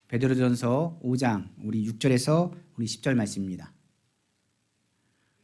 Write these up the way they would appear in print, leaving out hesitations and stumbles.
베드로전서 5장 우리 6절에서 우리 10절 말씀입니다.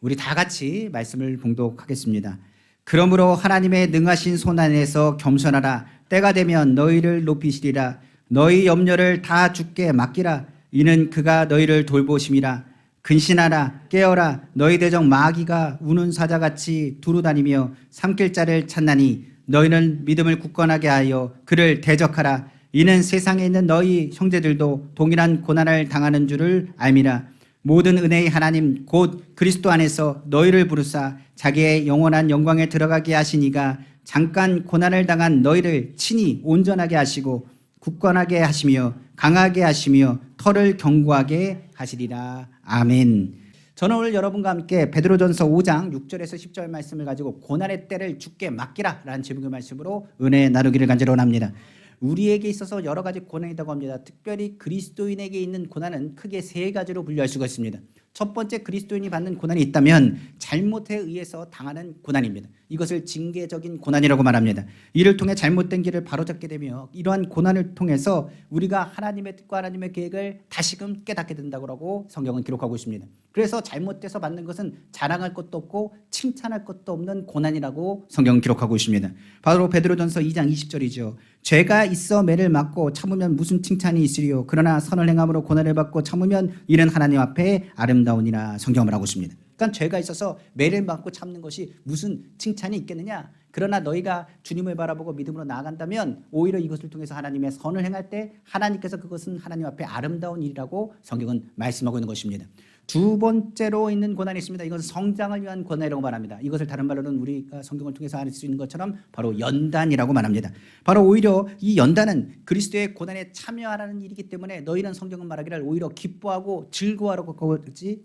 우리 다 같이 말씀을 봉독하겠습니다. 그러므로 하나님의 능하신 손 안에서 겸손하라. 때가 되면 너희를 높이시리라. 너희 염려를 다 주께 맡기라. 이는 그가 너희를 돌보심이라. 근신하라. 깨어라. 너희 대적 마귀가 우는 사자같이 두루다니며 삼킬 자를 찾나니 너희는 믿음을 굳건하게 하여 그를 대적하라. 이는 세상에 있는 너희 형제들도 동일한 고난을 당하는 줄을 알미라. 모든 은혜의 하나님 곧 그리스도 안에서 너희를 부르사 자기의 영원한 영광에 들어가게 하시니가 잠깐 고난을 당한 너희를 친히 온전하게 하시고 굳건하게 하시며 강하게 하시며 털을 견고하게 하시리라. 아멘. 저는 오늘 여러분과 함께 베드로전서 5장 6절에서 10절 말씀을 가지고 고난의 때를 주께 맡기라 라는 제목의 말씀으로 은혜 나누기를 간절히 원합니다. 우리에게 있어서 여러 가지 고난이 있다고 합니다. 특별히 그리스도인에게 있는 고난은 크게 세 가지로 분류할 수가 있습니다. 첫 번째, 그리스도인이 받는 고난이 있다면 잘못에 의해서 당하는 고난입니다. 이것을 징계적인 고난이라고 말합니다. 이를 통해 잘못된 길을 바로잡게 되며 이러한 고난을 통해서 우리가 하나님의 뜻과 하나님의 계획을 다시금 깨닫게 된다고 성경은 기록하고 있습니다. 그래서 잘못돼서 받는 것은 자랑할 것도 없고 칭찬할 것도 없는 고난이라고 성경은 기록하고 있습니다. 바로 베드로전서 2장 20절이죠. 죄가 있어 매를 맞고 참으면 무슨 칭찬이 있으리요. 그러나 선을 행함으로 고난을 받고 참으면 이는 하나님 앞에 아름다우니라. 성경을 하고 있습니다. 그러니까 죄가 있어서 매를 맞고 참는 것이 무슨 칭찬이 있겠느냐. 그러나 너희가 주님을 바라보고 믿음으로 나아간다면 오히려 이것을 통해서 하나님의 선을 행할 때 하나님께서 그것은 하나님 앞에 아름다운 일이라고 성경은 말씀하고 있는 것입니다. 두 번째로 있는 고난이 있습니다. 이것은 성장을 위한 고난이라고 말합니다. 이것을 다른 말로는 우리가 성경을 통해서 알 수 있는 것처럼 바로 연단이라고 말합니다. 바로 오히려 이 연단은 그리스도의 고난에 참여하라는 일이기 때문에 너희는 성경은 말하기를 오히려 기뻐하고 즐거워하라고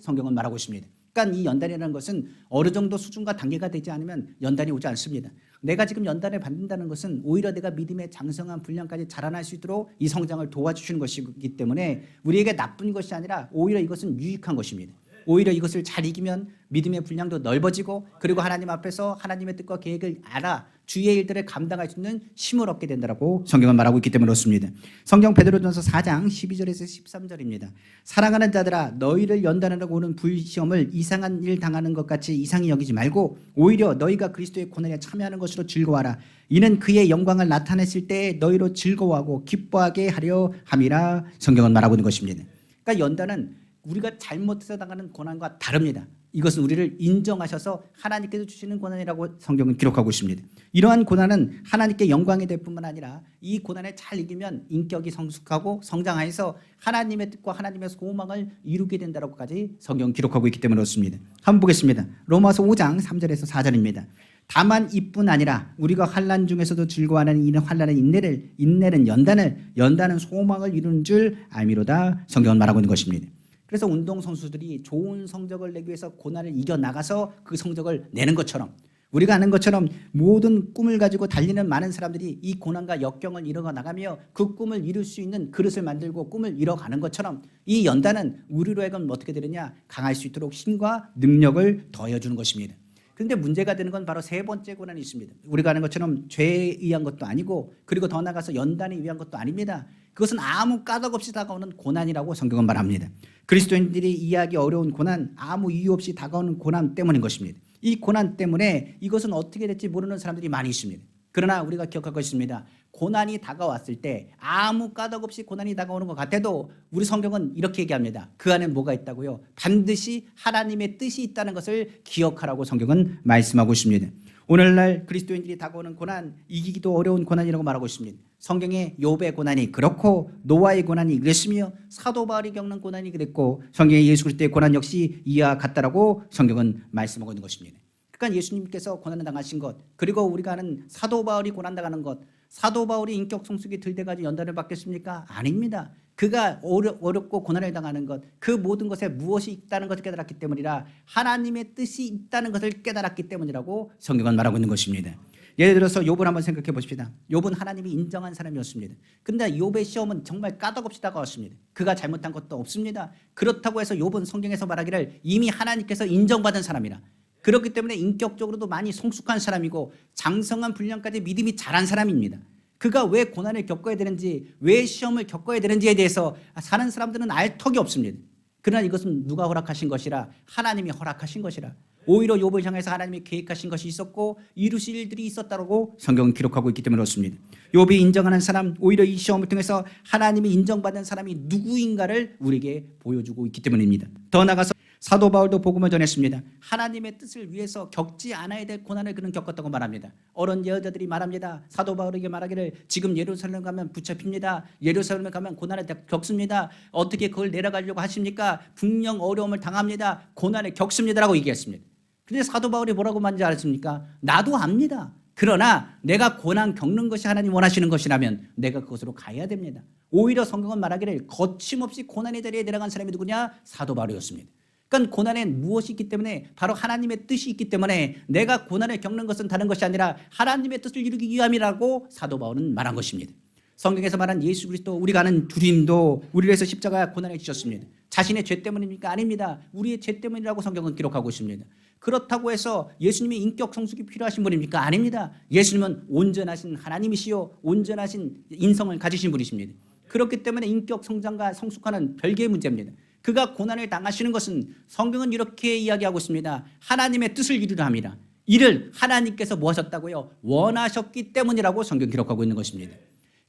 성경은 말하고 있습니다. 그러니까 이 연단이라는 것은 어느 정도 수준과 단계가 되지 않으면 연단이 오지 않습니다. 내가 지금 연단을 받는다는 것은 오히려 내가 믿음의 장성한 분량까지 자라날 수 있도록 이 성장을 도와주시는 것이기 때문에 우리에게 나쁜 것이 아니라 오히려 이것은 유익한 것입니다. 오히려 이것을 잘 이기면 믿음의 분량도 넓어지고 그리고 하나님 앞에서 하나님의 뜻과 계획을 알아 주의 일들을 감당할 수 있는 힘을 얻게 된다고 성경은 말하고 있기 때문에 그렇습니다. 성경 베드로전서 4장 12절에서 13절입니다. 사랑하는 자들아 너희를 연단하려고 오는 불시험을 이상한 일 당하는 것 같이 이상히 여기지 말고 오히려 너희가 그리스도의 고난에 참여하는 것으로 즐거워하라. 이는 그의 영광을 나타냈을 때 너희로 즐거워하고 기뻐하게 하려 함이라. 성경은 말하고 있는 것입니다. 그러니까 연단은 우리가 잘못해서 당하는 고난과 다릅니다. 이것은 우리를 인정하셔서 하나님께서 주시는 고난이라고 성경은 기록하고 있습니다. 이러한 고난은 하나님께 영광이 될 뿐만 아니라 이 고난을 잘 이기면 인격이 성숙하고 성장하여서 하나님의 뜻과 하나님의 소망을 이루게 된다고까지 성경은 기록하고 있기 때문에 그렇습니다. 한번 보겠습니다. 로마서 5장 3절에서 4절입니다. 다만 이뿐 아니라 우리가 환난 중에서도 즐거워하는 이는 환난은 인내를, 인내는 연단을, 연단은 소망을 이루는 줄 알미로다. 성경은 말하고 있는 것입니다. 그래서 운동선수들이 좋은 성적을 내기 위해서 고난을 이겨나가서 그 성적을 내는 것처럼 우리가 아는 것처럼 모든 꿈을 가지고 달리는 많은 사람들이 이 고난과 역경을 이뤄나가며 그 꿈을 이룰 수 있는 그릇을 만들고 꿈을 이뤄가는 것처럼 이 연단은 우리로 하여금 어떻게 되느냐 강할 수 있도록 힘과 능력을 더해주는 것입니다. 그런데 문제가 되는 건 바로 세 번째 고난이 있습니다. 우리가 아는 것처럼 죄에 의한 것도 아니고 그리고 더 나아가서 연단에 의한 것도 아닙니다. 그것은 아무 까닭 없이 다가오는 고난이라고 성경은 말합니다. 그리스도인들이 이해하기 어려운 고난, 아무 이유 없이 다가오는 고난 때문인 것입니다. 이 고난 때문에 이것은 어떻게 될지 모르는 사람들이 많이 있습니다. 그러나 우리가 기억할 것입니다. 고난이 다가왔을 때 아무 까닭 없이 고난이 다가오는 것 같아도 우리 성경은 이렇게 얘기합니다. 그 안에 뭐가 있다고요? 반드시 하나님의 뜻이 있다는 것을 기억하라고 성경은 말씀하고 있습니다. 오늘날 그리스도인들이 다가오는 고난, 이기기도 어려운 고난이라고 말하고 있습니다. 성경에 욥의 고난이 그렇고 노아의 고난이 그랬으며 사도 바울이 겪는 고난이 그랬고 성경에 예수 그리스도의 고난 역시 이와 같다라고 성경은 말씀하고 있는 것입니다. 그러니까 예수님께서 고난을 당하신 것 그리고 우리가 아는 사도 바울이 고난 당하는 것 사도 바울이 인격 성숙이 들 때까지 연단을 받겠습니까? 아닙니다. 그가 어렵고 고난을 당하는 것 그 모든 것에 무엇이 있다는 것을 깨달았기 때문이라 하나님의 뜻이 있다는 것을 깨달았기 때문이라고 성경은 말하고 있는 것입니다. 예를 들어서 욥을 한번 생각해 보십시다. 욥은 하나님이 인정한 사람이었습니다. 그런데 욥의 시험은 정말 까닭없이 다가왔습니다. 그가 잘못한 것도 없습니다. 그렇다고 해서 욥은 성경에서 말하기를 이미 하나님께서 인정받은 사람이라 그렇기 때문에 인격적으로도 많이 성숙한 사람이고 장성한 분량까지 믿음이 자란 사람입니다. 그가 왜 고난을 겪어야 되는지, 왜 시험을 겪어야 되는지에 대해서 사는 사람들은 알 턱이 없습니다. 그러나 이것은 누가 허락하신 것이라? 하나님이 허락하신 것이라. 오히려 욥을 향해서 하나님이 계획하신 것이 있었고 이루실 일들이 있었다고 성경은 기록하고 있기 때문에 그렇습니다. 욥이 인정하는 사람, 오히려 이 시험을 통해서 하나님이 인정받는 사람이 누구인가를 우리에게 보여주고 있기 때문입니다. 더 나아가서 사도 바울도 복음을 전했습니다. 하나님의 뜻을 위해서 겪지 않아야 될 고난을 그는 겪었다고 말합니다. 어른 여자들이 말합니다. 사도 바울에게 말하기를 지금 예루살렘 가면 붙잡힙니다. 예루살렘에 가면 고난을 겪습니다. 어떻게 그걸 내려가려고 하십니까? 분명 어려움을 당합니다. 고난을 겪습니다라고 얘기했습니다. 근데 사도 바울이 뭐라고 말인지 아십니까? 나도 압니다. 그러나 내가 고난 겪는 것이 하나님 원하시는 것이라면 내가 그것으로 가야 됩니다. 오히려 성경은 말하기를 거침없이 고난의 자리에 내려간 사람이 누구냐? 사도 바울이었습니다. 그러니까 고난엔 무엇이 있기 때문에, 바로 하나님의 뜻이 있기 때문에 내가 고난을 겪는 것은 다른 것이 아니라 하나님의 뜻을 이루기 위함이라고 사도 바울은 말한 것입니다. 성경에서 말한 예수 그리스도, 우리가 아는 주님도 우리를 위해서 십자가 고난을 지셨습니다. 자신의 죄 때문입니까? 아닙니다. 우리의 죄 때문이라고 성경은 기록하고 있습니다. 그렇다고 해서 예수님이 인격 성숙이 필요하신 분입니까? 아닙니다. 예수님은 온전하신 하나님이시요 온전하신 인성을 가지신 분이십니다. 그렇기 때문에 인격 성장과 성숙하는 별개의 문제입니다. 그가 고난을 당하시는 것은 성경은 이렇게 이야기하고 있습니다. 하나님의 뜻을 이루려 함이라. 이를 하나님께서 뭐 하셨다고요? 원하셨기 때문이라고 성경 기록하고 있는 것입니다.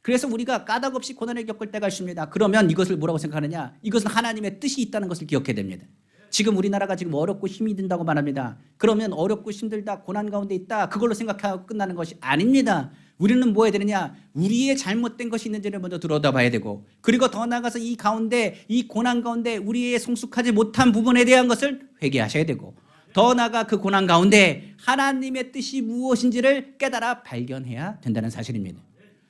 그래서 우리가 까닭없이 고난을 겪을 때가 있습니다. 그러면 이것을 뭐라고 생각하느냐? 이것은 하나님의 뜻이 있다는 것을 기억해야 됩니다. 지금 우리나라가 지금 어렵고 힘이 든다고 말합니다. 그러면 어렵고 힘들다, 고난 가운데 있다, 그걸로 생각하고 끝나는 것이 아닙니다. 우리는 뭐 해야 되느냐? 우리의 잘못된 것이 있는지를 먼저 들여다봐야 되고, 그리고 더 나아가서 이 가운데, 이 고난 가운데 우리의 성숙하지 못한 부분에 대한 것을 회개하셔야 되고, 더 나아가 그 고난 가운데 하나님의 뜻이 무엇인지를 깨달아 발견해야 된다는 사실입니다.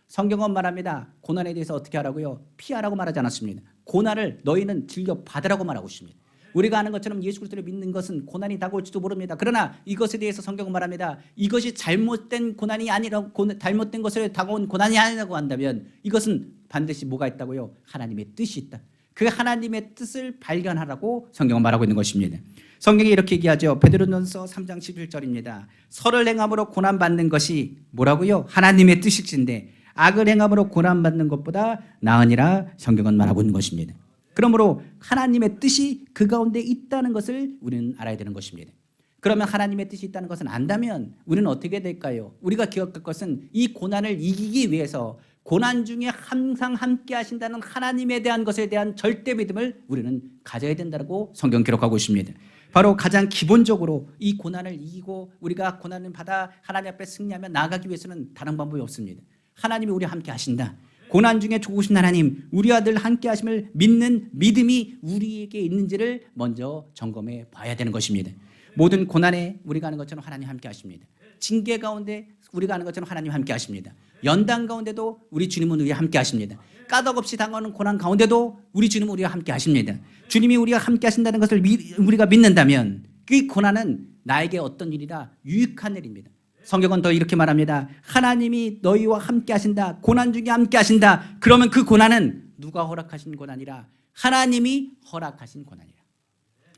성경은 말합니다. 고난에 대해서 어떻게 하라고요? 피하라고 말하지 않았습니다. 고난을 너희는 즐겨 받으라고 말하고 있습니다. 우리가 아는 것처럼 예수 그리스도를 믿는 것은 고난이 다가올지도 모릅니다. 그러나 이것에 대해서 성경은 말합니다. 이것이 잘못된 고난이 아니라, 잘못된 것을 다가온 고난이 아니라고 한다면 이것은 반드시 뭐가 있다고요? 하나님의 뜻이 있다. 그 하나님의 뜻을 발견하라고 성경은 말하고 있는 것입니다. 성경이 이렇게 얘기하죠. 베드로전서 3장 11절입니다. 선을 행함으로 고난받는 것이 뭐라고요? 하나님의 뜻일진데 악을 행함으로 고난받는 것보다 나으니라 성경은 말하고 있는 것입니다. 그러므로 하나님의 뜻이 그 가운데 있다는 것을 우리는 알아야 되는 것입니다. 그러면 하나님의 뜻이 있다는 것을 안다면 우리는 어떻게 될까요? 우리가 기억할 것은 이 고난을 이기기 위해서 고난 중에 항상 함께 하신다는 하나님에 대한 것에 대한 절대 믿음을 우리는 가져야 된다고 성경 기록하고 있습니다. 바로 가장 기본적으로 이 고난을 이기고 우리가 고난을 받아 하나님 앞에 승리하며 나아가기 위해서는 다른 방법이 없습니다. 하나님이 우리와 함께 하신다. 고난 중에 좋으신 하나님, 우리와 늘 함께 하심을 믿는 믿음이 우리에게 있는지를 먼저 점검해 봐야 되는 것입니다. 모든 고난에 우리가 아는 것처럼 하나님 함께 하십니다. 징계 가운데 우리가 아는 것처럼 하나님 함께 하십니다. 연단 가운데도 우리 주님은 우리와 함께 하십니다. 까닭없이 당하는 고난 가운데도 우리 주님은 우리와 함께 하십니다. 주님이 우리와 함께 하신다는 것을 우리가 믿는다면 그 고난은 나에게 어떤 일이라 유익한 일입니다. 성경은 더 이렇게 말합니다. 하나님이 너희와 함께 하신다. 고난 중에 함께 하신다. 그러면 그 고난은 누가 허락하신 고난이라? 하나님이 허락하신 고난이라.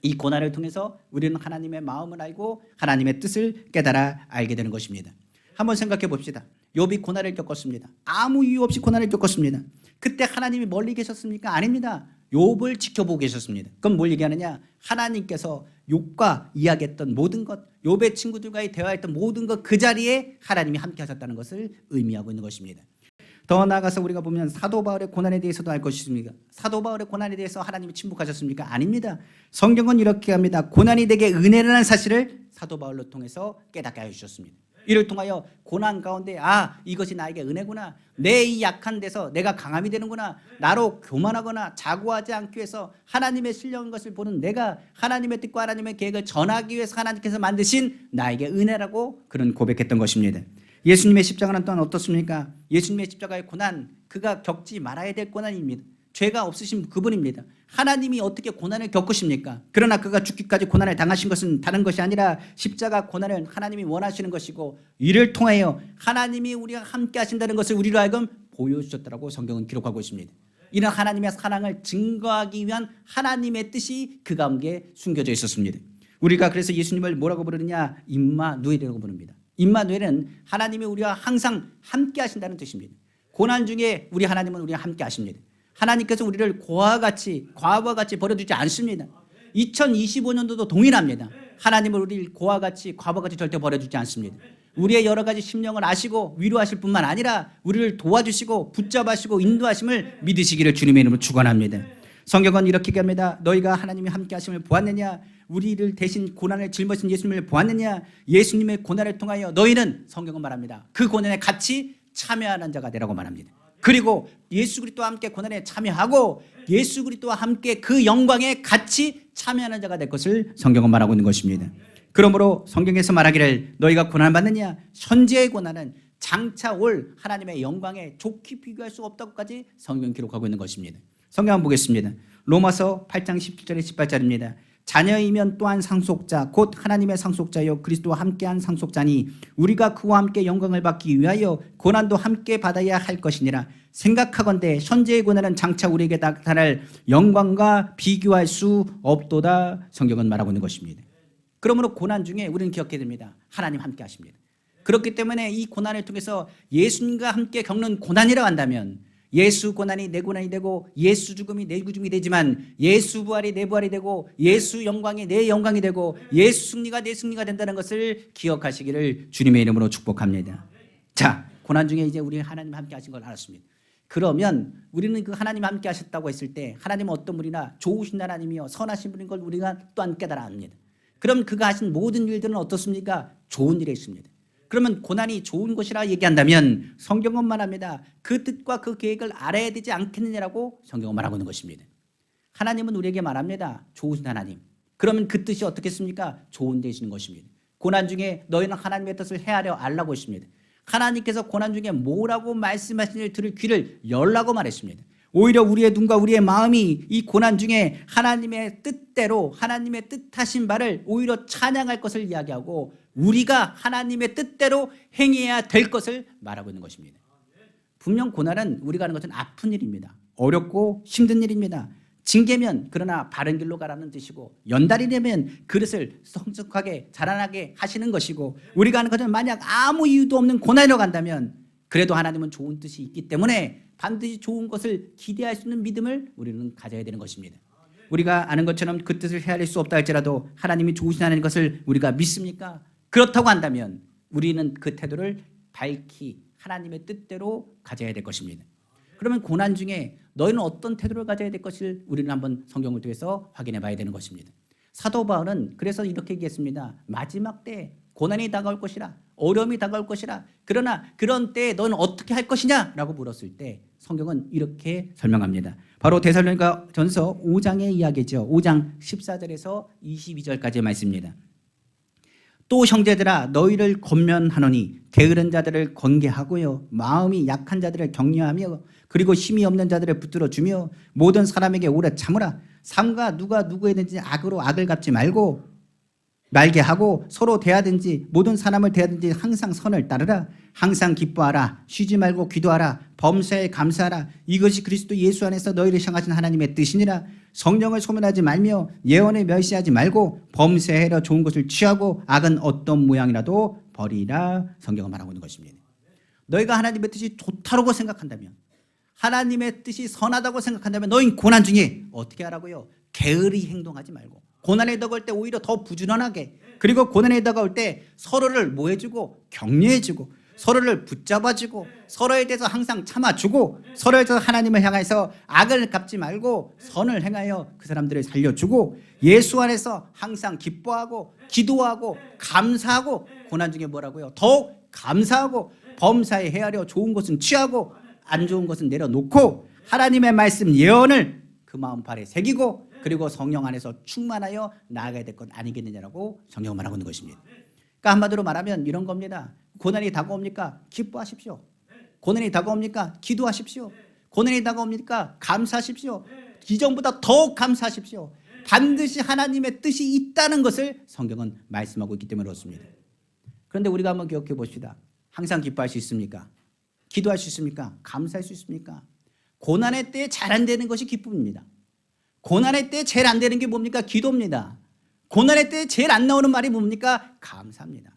이 고난을 통해서 우리는 하나님의 마음을 알고 하나님의 뜻을 깨달아 알게 되는 것입니다. 한번 생각해 봅시다. 욥이 고난을 겪었습니다. 아무 이유 없이 고난을 겪었습니다. 그때 하나님이 멀리 계셨습니까? 아닙니다. 욥을 지켜보고 계셨습니다. 그럼 뭘 얘기하느냐? 하나님께서 욥과 이야기했던 모든 것, 욥의 친구들과의 대화했던 모든 것, 그 자리에 하나님이 함께 하셨다는 것을 의미하고 있는 것입니다. 더 나아가서 우리가 보면 사도 바울의 고난에 대해서도 알 것입니까? 사도 바울의 고난에 대해서 하나님이 침묵하셨습니까? 아닙니다. 성경은 이렇게 합니다. 고난이 되게 은혜라는 사실을 사도 바울로 통해서 깨닫게 해주셨습니다. 이를 통하여 고난 가운데 이것이 나에게 은혜구나. 내 이 약한 데서 내가 강함이 되는구나. 나로 교만하거나 자고하지 않기 위해서 하나님의 신령한 것을 보는 내가 하나님의 뜻과 하나님의 계획을 전하기 위해서 하나님께서 만드신 나에게 은혜라고 그런 고백했던 것입니다. 예수님의 십자가는 또한 어떻습니까? 예수님의 십자가의 고난, 그가 겪지 말아야 될 고난입니다. 죄가 없으신 그분입니다. 하나님이 어떻게 고난을 겪으십니까? 그러나 그가 죽기까지 고난을 당하신 것은 다른 것이 아니라 십자가 고난을 하나님이 원하시는 것이고 이를 통하여 하나님이 우리가 함께 하신다는 것을 우리로 하여금 보여주셨다고 성경은 기록하고 있습니다. 이런 하나님의 사랑을 증거하기 위한 하나님의 뜻이 그 가운데 숨겨져 있었습니다. 우리가 그래서 예수님을 뭐라고 부르느냐? 임마누엘이라고 부릅니다. 임마누엘은 하나님이 우리와 항상 함께 하신다는 뜻입니다. 고난 중에 우리 하나님은 우리와 함께 하십니다. 하나님께서 우리를 과와 같이 버려두지 않습니다. 2025년도도 동일합니다. 하나님은 우리를 고와 같이 과와 같이 절대 버려두지 않습니다. 우리의 여러 가지 심령을 아시고 위로하실 뿐만 아니라 우리를 도와주시고 붙잡으시고 인도하심을 믿으시기를 주님의 이름으로 축원합니다. 성경은 이렇게 얘기합니다. 너희가 하나님이 함께 하심을 보았느냐? 우리를 대신 고난을 짊어진 예수님을 보았느냐? 예수님의 고난을 통하여 너희는, 성경은 말합니다, 그 고난에 같이 참여하는 자가 되라고 말합니다. 그리고 예수 그리스도와 함께 고난에 참여하고 예수 그리스도와 함께 그 영광에 같이 참여하는 자가 될 것을 성경은 말하고 있는 것입니다. 그러므로 성경에서 말하기를 너희가 고난을 받느냐? 현재의 고난은 장차 올 하나님의 영광에 좋게 비교할 수 없다고까지 성경은 기록하고 있는 것입니다. 성경 한번 보겠습니다. 로마서 8장 17절에 18절입니다. 자녀이면 또한 상속자 곧 하나님의 상속자요 그리스도와 함께한 상속자니 우리가 그와 함께 영광을 받기 위하여 고난도 함께 받아야 할 것이니라. 생각하건대 현재의 고난은 장차 우리에게 나타날 영광과 비교할 수 없도다. 성경은 말하고 있는 것입니다. 그러므로 고난 중에 우리는 기억해야 됩니다. 하나님 함께 하십니다. 그렇기 때문에 이 고난을 통해서 예수님과 함께 겪는 고난이라고 한다면 예수 고난이 내 고난이 되고 예수 죽음이 내 죽음이 되지만 예수 부활이 내 부활이 되고 예수 영광이 내 영광이 되고 예수 승리가 내 승리가 된다는 것을 기억하시기를 주님의 이름으로 축복합니다. 자, 고난 중에 이제 우리 하나님 함께 하신 걸 알았습니다. 그러면 우리는 그 하나님 함께 하셨다고 했을 때 하나님은 어떤 분이나 좋으신 하나님이요 선하신 분인 걸 우리가 또한 깨달아 합니다. 그럼 그가 하신 모든 일들은 어떻습니까? 좋은 일에 있습니다. 그러면 고난이 좋은 것이라 얘기한다면 성경은 말합니다. 그 뜻과 그 계획을 알아야 되지 않겠느냐라고 성경은 말하고 있는 것입니다. 하나님은 우리에게 말합니다. 좋으신 하나님. 그러면 그 뜻이 어떻겠습니까? 좋은 데 있는 것입니다. 고난 중에 너희는 하나님의 뜻을 헤아려 알라고 했습니다. 하나님께서 고난 중에 뭐라고 말씀하시는지를 들을 귀를 열라고 말했습니다. 오히려 우리의 눈과 우리의 마음이 이 고난 중에 하나님의 뜻대로 하나님의 뜻하신 바를 오히려 찬양할 것을 이야기하고 우리가 하나님의 뜻대로 행해야 될 것을 말하고 있는 것입니다. 분명 고난은 우리가 하는 것은 아픈 일입니다. 어렵고 힘든 일입니다. 징계면 그러나 바른 길로 가라는 뜻이고 연달이라면 그릇을 성숙하게 자라나게 하시는 것이고 우리가 하는 것은 만약 아무 이유도 없는 고난이라고 한다면 그래도 하나님은 좋은 뜻이 있기 때문에 반드시 좋은 것을 기대할 수 있는 믿음을 우리는 가져야 되는 것입니다. 우리가 아는 것처럼 그 뜻을 헤아릴 수 없다 할지라도 하나님이 좋으시다는 것을 우리가 믿습니까? 그렇다고 한다면 우리는 그 태도를 밝히 하나님의 뜻대로 가져야 될 것입니다. 그러면 고난 중에 너희는 어떤 태도를 가져야 될 것을 우리는 한번 성경을 통해서 확인해 봐야 되는 것입니다. 사도 바울은 그래서 이렇게 얘기했습니다. 마지막 때 고난이 다가올 것이라 어려움이 다가올 것이라 그러나 그런 때에 너는 어떻게 할 것이냐 라고 물었을 때 성경은 이렇게 설명합니다. 바로 데살로니가 전서 5장의 이야기죠. 5장 14절에서 22절까지의 말씀입니다. 또 형제들아 너희를 권면하노니 게으른 자들을 권계하고요 마음이 약한 자들을 격려하며 그리고 힘이 없는 자들을 붙들어 주며 모든 사람에게 오래 참으라. 삼가 누가 누구에든지 악으로 악을 갚지 말게 하고 서로 대하든지 모든 사람을 대하든지 항상 선을 따르라. 항상 기뻐하라. 쉬지 말고 기도하라. 범사에 감사하라. 이것이 그리스도 예수 안에서 너희를 향하신 하나님의 뜻이니라. 성령을 소멸하지 말며 예언을 멸시하지 말고 범사에 좋은 것을 취하고 악은 어떤 모양이라도 버리라. 성경은 말하고 있는 것입니다. 너희가 하나님의 뜻이 좋다고 생각한다면 하나님의 뜻이 선하다고 생각한다면 너희 고난 중에 어떻게 하라고요? 게으르게 행동하지 말고 고난에 다가올 때 오히려 더 부지런하게 그리고 고난에 다가올 때 서로를 뭐 해주고 격려해주고 서로를 붙잡아주고 서로에 대해서 항상 참아주고 서로에 대해서 하나님을 향해서 악을 갚지 말고 선을 행하여 그 사람들을 살려주고 예수 안에서 항상 기뻐하고 기도하고 감사하고 고난 중에 뭐라고요? 더욱 감사하고 범사에 헤아려 좋은 것은 취하고 안 좋은 것은 내려놓고 하나님의 말씀 예언을 그 마음팔에 새기고 그리고 성령 안에서 충만하여 나아가야 될 것 아니겠느냐라고 성경은 말하고 있는 것입니다. 그러니까 한마디로 말하면 이런 겁니다. 고난이 다가옵니까? 기뻐하십시오. 고난이 다가옵니까? 기도하십시오. 고난이 다가옵니까? 감사하십시오. 이전보다 더욱 감사하십시오. 반드시 하나님의 뜻이 있다는 것을 성경은 말씀하고 있기 때문에 그렇습니다. 그런데 우리가 한번 기억해 봅시다. 항상 기뻐할 수 있습니까? 기도할 수 있습니까? 감사할 수 있습니까? 고난의 때에 잘 안 되는 것이 기쁨입니다. 고난의 때에 제일 안 되는 게 뭡니까? 기도입니다. 고난의 때에 제일 안 나오는 말이 뭡니까? 감사합니다.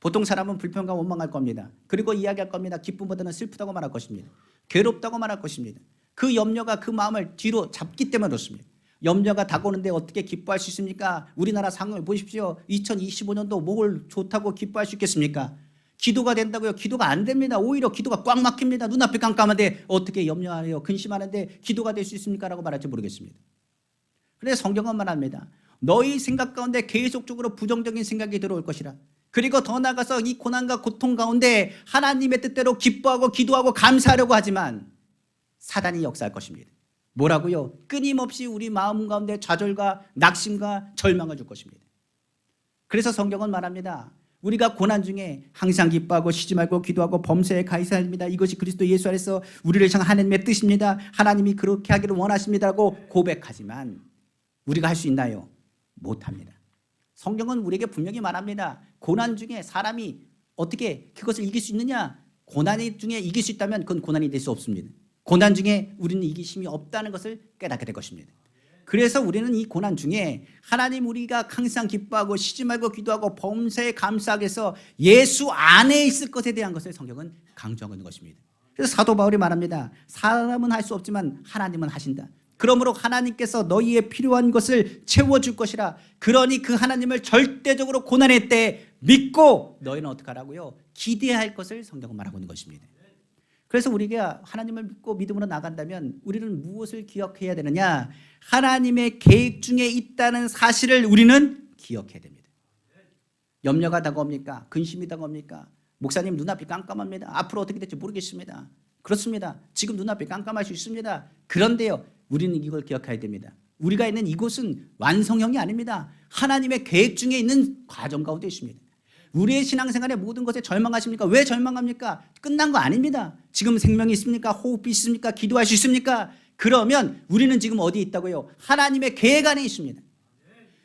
보통 사람은 불평과 원망할 겁니다. 그리고 이야기할 겁니다. 기쁨보다는 슬프다고 말할 것입니다. 괴롭다고 말할 것입니다. 그 염려가 그 마음을 뒤로 잡기 때문에 그렇습니다. 염려가 다가오는데 어떻게 기뻐할 수 있습니까? 우리나라 상황을 보십시오. 2025년도 뭘 좋다고 기뻐할 수 있겠습니까? 기도가 된다고요? 기도가 안 됩니다. 오히려 기도가 꽉 막힙니다. 눈앞이 깜깜한데 어떻게 염려하여 근심하는데 기도가 될 수 있습니까? 라고 말할지 모르겠습니다. 그래서 성경은 말합니다. 너희 생각 가운데 계속적으로 부정적인 생각이 들어올 것이라. 그리고 더 나아가서 이 고난과 고통 가운데 하나님의 뜻대로 기뻐하고 기도하고 감사하려고 하지만 사단이 역사할 것입니다. 뭐라고요? 끊임없이 우리 마음 가운데 좌절과 낙심과 절망을 줄 것입니다. 그래서 성경은 말합니다. 우리가 고난 중에 항상 기뻐하고 쉬지 말고 기도하고 범사에 가이사야 합니다. 이것이 그리스도 예수 안에서 우리를 향한 하나님의 뜻입니다. 하나님이 그렇게 하기를 원하십니다라고 고백하지만 우리가 할 수 있나요? 못합니다. 성경은 우리에게 분명히 말합니다. 고난 중에 사람이 어떻게 그것을 이길 수 있느냐? 고난 중에 이길 수 있다면 그건 고난이 될 수 없습니다. 고난 중에 우리는 이길 힘이 없다는 것을 깨닫게 될 것입니다. 그래서 우리는 이 고난 중에 하나님 우리가 항상 기뻐하고 쉬지 말고 기도하고 범사에 감사하게 해서 예수 안에 있을 것에 대한 것을 성경은 강조하고 있는 것입니다. 그래서 사도 바울이 말합니다. 사람은 할 수 없지만 하나님은 하신다. 그러므로 하나님께서 너희의 필요한 것을 채워줄 것이라. 그러니 그 하나님을 절대적으로 고난의 때에 믿고 너희는 어떻게 하라고요? 기대할 것을 성경은 말하고 있는 것입니다. 그래서 우리가 하나님을 믿고 믿음으로 나간다면 우리는 무엇을 기억해야 되느냐? 하나님의 계획 중에 있다는 사실을 우리는 기억해야 됩니다. 염려가 다가옵니까? 근심이 다가옵니까? 목사님 눈앞이 깜깜합니다. 앞으로 어떻게 될지 모르겠습니다. 그렇습니다. 지금 눈앞이 깜깜할 수 있습니다. 그런데요, 우리는 이걸 기억해야 됩니다. 우리가 있는 이곳은 완성형이 아닙니다. 하나님의 계획 중에 있는 과정 가운데 있습니다. 우리의 신앙생활의 모든 것에 절망하십니까? 왜 절망합니까? 끝난 거 아닙니다. 지금 생명이 있습니까? 호흡이 있습니까? 기도할 수 있습니까? 그러면 우리는 지금 어디 있다고요? 하나님의 계획 안에 있습니다.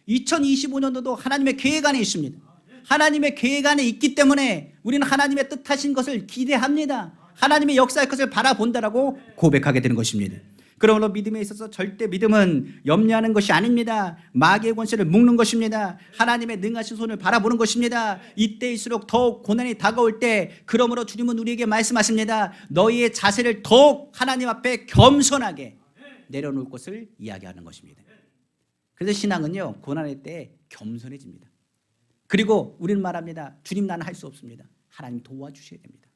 2025년도도 하나님의 계획 안에 있습니다. 하나님의 계획 안에 있기 때문에 우리는 하나님의 뜻하신 것을 기대합니다. 하나님의 역사의 것을 바라본다라고 고백하게 되는 것입니다. 그러므로 믿음에 있어서 절대 믿음은 염려하는 것이 아닙니다. 마귀의 권세를 묶는 것입니다. 하나님의 능하신 손을 바라보는 것입니다. 이때일수록 더욱 고난이 다가올 때 그러므로 주님은 우리에게 말씀하십니다. 너희의 자세를 더욱 하나님 앞에 겸손하게 내려놓을 것을 이야기하는 것입니다. 그래서 신앙은요, 고난의 때 겸손해집니다. 그리고 우리는 말합니다. 주님, 나는 할 수 없습니다. 하나님 도와주셔야 됩니다.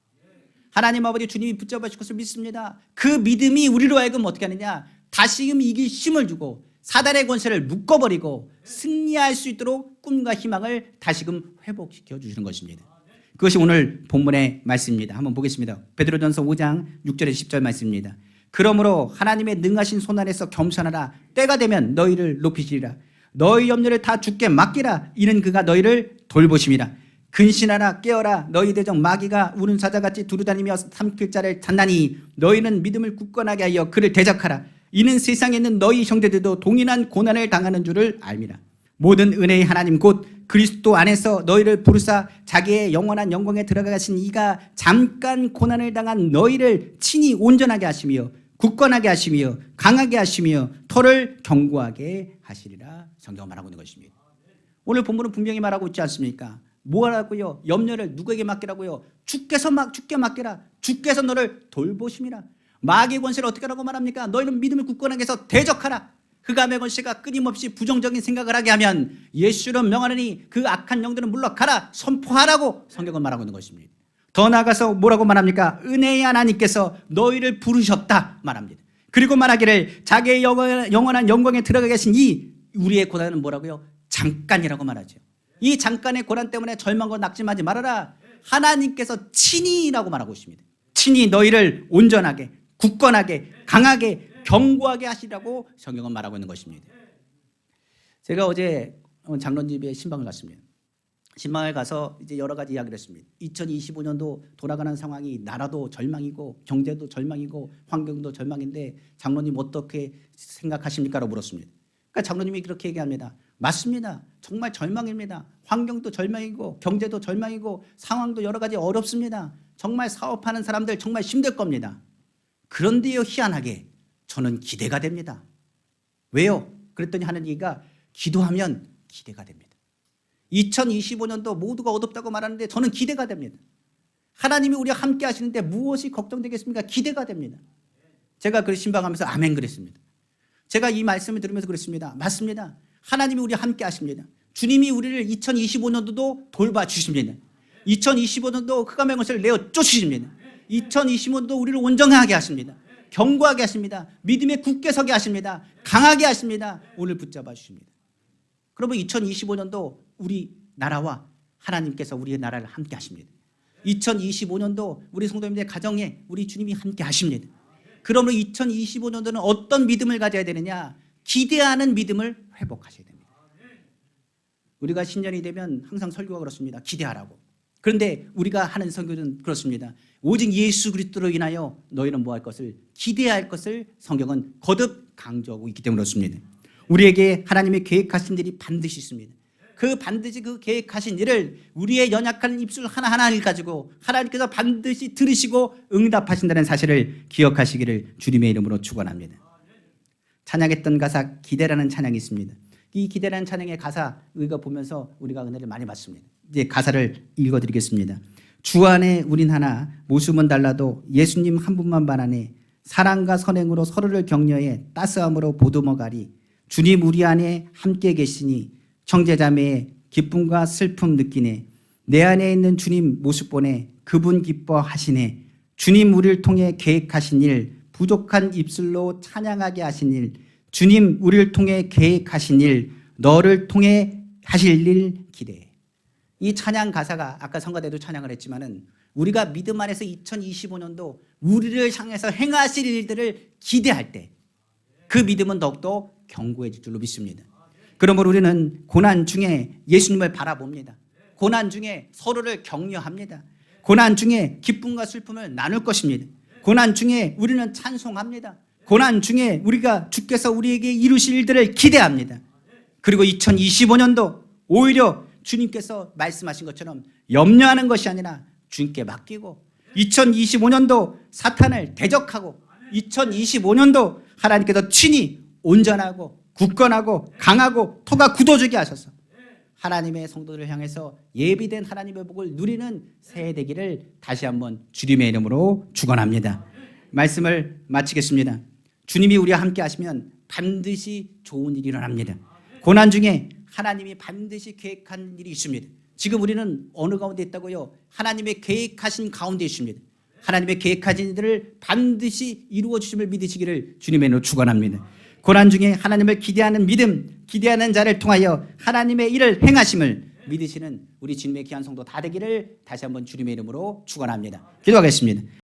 하나님 아버지 주님이 붙잡아 주실 것을 믿습니다. 그 믿음이 우리로 하여금 어떻게 하느냐? 다시금 이길 힘을 주고 사단의 권세를 묶어버리고 승리할 수 있도록 꿈과 희망을 다시금 회복시켜 주시는 것입니다. 그것이 오늘 본문의 말씀입니다. 한번 보겠습니다. 베드로전서 5장 6절에서 10절 말씀입니다. 그러므로 하나님의 능하신 손 안에서 겸손하라. 때가 되면 너희를 높이시리라. 너희 염려를 다 주께 맡기라. 이는 그가 너희를 돌보심이라. 근신하라, 깨어라. 너희 대적 마귀가 우는 사자같이 두루다니며 삼킬 자를 찾나니 너희는 믿음을 굳건하게 하여 그를 대적하라. 이는 세상에 있는 너희 형제들도 동일한 고난을 당하는 줄을 알미라. 모든 은혜의 하나님 곧 그리스도 안에서 너희를 부르사 자기의 영원한 영광에 들어가신 이가 잠깐 고난을 당한 너희를 친히 온전하게 하시며 굳건하게 하시며 강하게 하시며 터를 견고하게 하시리라. 성경은 말하고 있는 것입니다. 오늘 본문은 분명히 말하고 있지 않습니까? 뭐라고요? 염려를 누구에게 맡기라고요? 주께 맡기라. 주께서 너를 돌보심이라. 마귀의 권세를 어떻게 하라고 말합니까? 너희는 믿음을 굳건하게 해서 대적하라. 흑암의 권세가 끊임없이 부정적인 생각을 하게 하면 예수로 명하느니 그 악한 영들은 물러가라. 선포하라고 성경은 말하고 있는 것입니다. 더 나아가서 뭐라고 말합니까? 은혜의 하나님께서 너희를 부르셨다 말합니다. 그리고 말하기를 자기의 영원한 영광에 들어가 계신 이 우리의 고난은 뭐라고요? 잠깐이라고 말하죠. 이 잠깐의 고난 때문에 절망과 낙심하지 말아라. 하나님께서 친히라고 말하고 있습니다. 친히 너희를 온전하게, 굳건하게, 강하게, 견고하게 하시라고 성경은 말하고 있는 것입니다. 제가 어제 장로집에 신방을 갔습니다. 신방을 가서 이제 여러 가지 이야기를 했습니다. 2025년도 돌아가는 상황이 나라도 절망이고 경제도 절망이고 환경도 절망인데 장로님 어떻게 생각하십니까? 라고 물었습니다. 그러니까 장로님이 그렇게 얘기합니다. 맞습니다. 정말 절망입니다. 환경도 절망이고 경제도 절망이고 상황도 여러 가지 어렵습니다. 정말 사업하는 사람들 정말 힘들 겁니다. 그런데요, 희한하게 저는 기대가 됩니다. 왜요? 그랬더니 하는 얘기가 기도하면 기대가 됩니다. 2025년도 모두가 어둡다고 말하는데 저는 기대가 됩니다. 하나님이 우리와 함께 하시는데 무엇이 걱정되겠습니까? 기대가 됩니다. 제가 그 신방하면서 아멘 그랬습니다. 제가 이 말씀을 들으면서 그랬습니다. 맞습니다. 하나님이 우리와 함께 하십니다. 주님이 우리를 2025년도도 돌봐주십니다. 2025년도 흑암의 것을 내어 쫓으십니다. 2025년도 우리를 온전하게 하십니다. 견고하게 하십니다. 믿음에 굳게 서게 하십니다. 강하게 하십니다. 오늘 붙잡아 주십니다. 그러면 2025년도 우리 나라와 하나님께서 우리의 나라를 함께 하십니다. 2025년도 우리 성도님들의 가정에 우리 주님이 함께 하십니다. 그러므로 2025년도는 어떤 믿음을 가져야 되느냐? 기대하는 믿음을 회복하셔야 됩니다. 우리가 신년이 되면 항상 설교가 그렇습니다. 기대하라고. 그런데 우리가 하는 설교는 그렇습니다. 오직 예수 그리스도로 인하여 너희는 뭐 할 것을 기대할 것을 성경은 거듭 강조하고 있기 때문에 그렇습니다. 우리에게 하나님의 계획하신 일이 반드시 있습니다. 반드시 그 계획하신 일을 우리의 연약한 입술 하나하나를 가지고 하나님께서 반드시 들으시고 응답하신다는 사실을 기억하시기를 주님의 이름으로 축원합니다. 찬양했던 가사 기대라는 찬양이 있습니다. 이 기대라는 찬양의 가사 읽어보면서 우리가 은혜를 많이 받습니다. 이제 가사를 읽어드리겠습니다. 주 안에 우린 하나 모습은 달라도 예수님 한 분만 반하네 사랑과 선행으로 서로를 격려해 따스함으로 보듬어가리 주님 우리 안에 함께 계시니 형제자매의 기쁨과 슬픔 느끼네 내 안에 있는 주님 모습 보내 그분 기뻐하시네 주님 우리를 통해 계획하신 일 부족한 입술로 찬양하게 하신 일 주님 우리를 통해 계획하신 일 너를 통해 하실 일 기대해. 이 찬양 가사가 아까 성가대도 찬양을 했지만은 우리가 믿음 안에서 2025년도 우리를 향해서 행하실 일들을 기대할 때 그 믿음은 더욱더 견고해질 줄로 믿습니다. 그러므로 우리는 고난 중에 예수님을 바라봅니다. 고난 중에 서로를 격려합니다. 고난 중에 기쁨과 슬픔을 나눌 것입니다. 고난 중에 우리는 찬송합니다. 고난 중에 우리가 주께서 우리에게 이루실 일들을 기대합니다. 그리고 2025년도 오히려 주님께서 말씀하신 것처럼 염려하는 것이 아니라 주님께 맡기고 2025년도 사탄을 대적하고 2025년도 하나님께서 친히 온전하고 굳건하고 강하고 토가 굳어지게 하셔서 하나님의 성도들을 향해서 예비된 하나님의 복을 누리는 새해 되기를 다시 한번 주님의 이름으로 축원합니다. 말씀을 마치겠습니다. 주님이 우리와 함께 하시면 반드시 좋은 일이 일어납니다. 고난 중에 하나님이 반드시 계획한 일이 있습니다. 지금 우리는 어느 가운데 있다고요? 하나님의 계획하신 가운데 있습니다. 하나님의 계획하신 일들을 반드시 이루어 주심을 믿으시기를 주님의 이름으로 축원합니다. 고난 중에 하나님을 기대하는 믿음, 기대하는 자를 통하여 하나님의 일을 행하심을 믿으시는 우리 주님의 귀한 성도 다 되기를 다시 한번 주님의 이름으로 축원합니다. 기도하겠습니다.